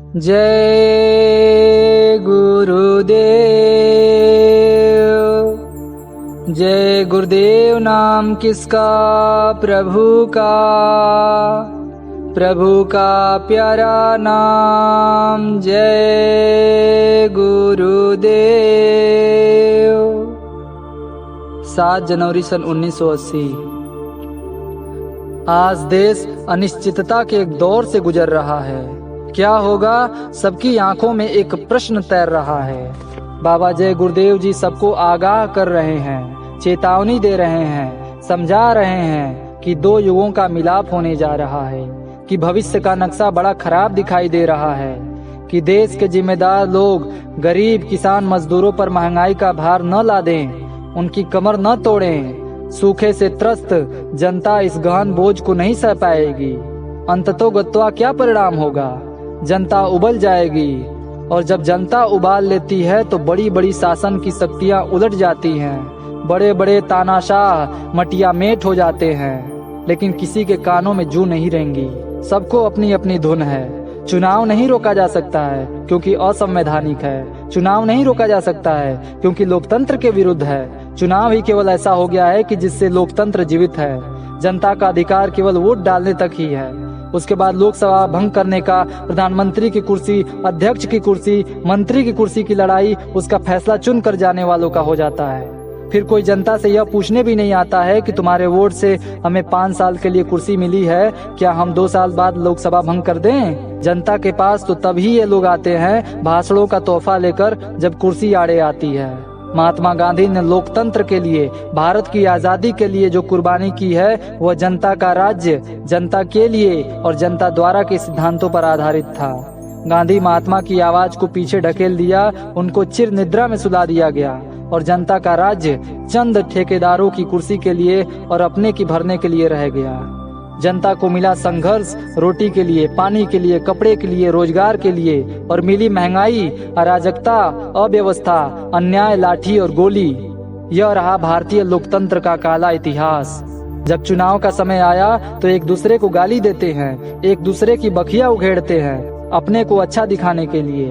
जय गुरुदेव। जय गुरुदेव नाम किसका, प्रभु का प्यारा नाम। जय गुरुदेव। 7 जनवरी सन 1980। आज देश अनिश्चितता के एक दौर से गुजर रहा है। क्या होगा, सबकी आंखों में एक प्रश्न तैर रहा है। बाबा जय गुरुदेव जी सबको आगाह कर रहे हैं, चेतावनी दे रहे हैं, समझा रहे हैं कि 2 युगों का मिलाप होने जा रहा है, कि भविष्य का नक्शा बड़ा खराब दिखाई दे रहा है, कि देश के जिम्मेदार लोग गरीब किसान मजदूरों पर महंगाई का भार न ला दें, उनकी कमर न तोड़ें। सूखे से त्रस्त जनता इस गहन बोझ को नहीं सह पाएगी। अंततोगत्वा क्या परिणाम होगा, जनता उबल जाएगी, और जब जनता उबाल लेती है तो बड़ी बड़ी शासन की शक्तियां उलट जाती हैं। बड़े बड़े तानाशाह मटिया मेट हो जाते हैं, लेकिन किसी के कानों में जू नहीं रहेंगी। सबको अपनी अपनी धुन है। चुनाव नहीं रोका जा सकता है क्योंकि असंवैधानिक है। चुनाव नहीं रोका जा सकता है क्योंकि लोकतंत्र के विरुद्ध है। चुनाव ही केवल ऐसा हो गया है कि जिससे लोकतंत्र जीवित है। जनता का अधिकार केवल वोट डालने तक ही है। उसके बाद लोकसभा भंग करने का, प्रधानमंत्री की कुर्सी, अध्यक्ष की कुर्सी, मंत्री की कुर्सी की लड़ाई उसका फैसला चुन कर जाने वालों का हो जाता है। फिर कोई जनता से यह पूछने भी नहीं आता है कि तुम्हारे वोट से हमें 5 साल के लिए कुर्सी मिली है, क्या हम 2 साल बाद लोकसभा भंग कर दें? जनता के पास तो तभी ये लोग आते हैं भाषणों का तोहफा लेकर, जब कुर्सी आड़े आती है। महात्मा गांधी ने लोकतंत्र के लिए, भारत की आजादी के लिए जो कुर्बानी की है वह जनता का राज्य, जनता के लिए और जनता द्वारा के सिद्धांतों पर आधारित था। गांधी महात्मा की आवाज को पीछे ढकेल दिया, उनको चिर निद्रा में सुला दिया गया, और जनता का राज्य चंद ठेकेदारों की कुर्सी के लिए और अपने की भरने के लिए रह गया। जनता को मिला संघर्ष रोटी के लिए, पानी के लिए, कपड़े के लिए, रोजगार के लिए, और मिली महंगाई, अराजकता, अव्यवस्था, अन्याय, लाठी और गोली। यह रहा भारतीय लोकतंत्र का काला इतिहास। जब चुनाव का समय आया तो एक दूसरे को गाली देते हैं, एक दूसरे की बखिया उघेड़ते हैं, अपने को अच्छा दिखाने के लिए।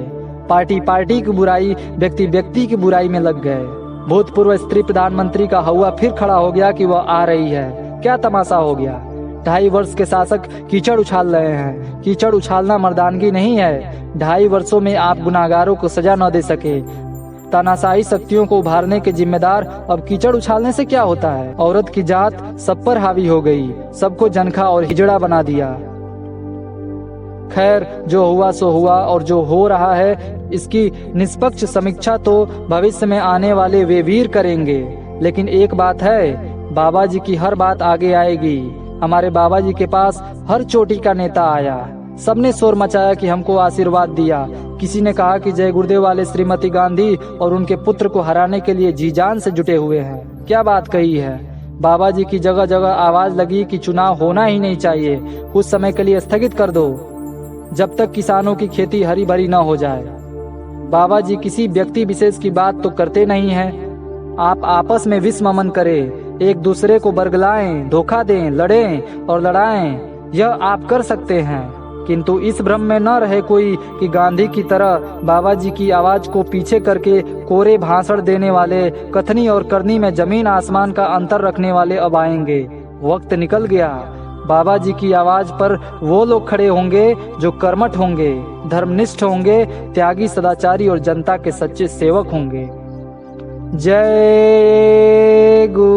पार्टी पार्टी की बुराई, व्यक्ति व्यक्ति की बुराई में लग गए। भूतपूर्व स्त्री प्रधानमंत्री का हौवा फिर खड़ा हो गया कि वह आ रही है। क्या तमाशा हो गया। 2.5 वर्ष के शासक कीचड़ उछाल रहे हैं। कीचड़ उछालना मर्दानगी नहीं है। 2.5 वर्षों में आप गुनाहगारों को सजा न दे सके। तानाशाही शक्तियों को उभारने के जिम्मेदार अब कीचड़ उछालने से क्या होता है। औरत की जात सब पर हावी हो गई, सबको जनखा और हिजड़ा बना दिया। खैर, जो हुआ सो हुआ, और जो हो रहा है इसकी निष्पक्ष समीक्षा तो भविष्य में आने वाले वे वीर करेंगे। लेकिन एक बात है, बाबा जी की हर बात आगे आएगी। हमारे बाबा जी के पास हर चोटी का नेता आया, सबने शोर मचाया कि हमको आशीर्वाद दिया। किसी ने कहा कि जय गुरुदेव वाले श्रीमती गांधी और उनके पुत्र को हराने के लिए जी जान से जुटे हुए हैं। क्या बात कही है। बाबा जी की जगह जगह आवाज लगी कि चुनाव होना ही नहीं चाहिए, कुछ समय के लिए स्थगित कर दो, जब तक किसानों की खेती हरी भरी न हो जाए। बाबा जी किसी व्यक्ति विशेष की बात तो करते नहीं हैं। आप आपस में विष ममन करें, एक दूसरे को बरगलाएं, धोखा दें, लड़ें और लड़ाएं, यह आप कर सकते हैं। किंतु इस भ्रम में न रहे कोई कि गांधी की तरह बाबा जी की आवाज को पीछे करके कोरे भाषण देने वाले, कथनी और करनी में जमीन आसमान का अंतर रखने वाले अब आएंगे। वक्त निकल गया। बाबा जी की आवाज पर वो लोग खड़े होंगे जो कर्मठ होंगे, धर्मनिष्ठ होंगे, त्यागी, सदाचारी और जनता के सच्चे सेवक होंगे। जय गुरु।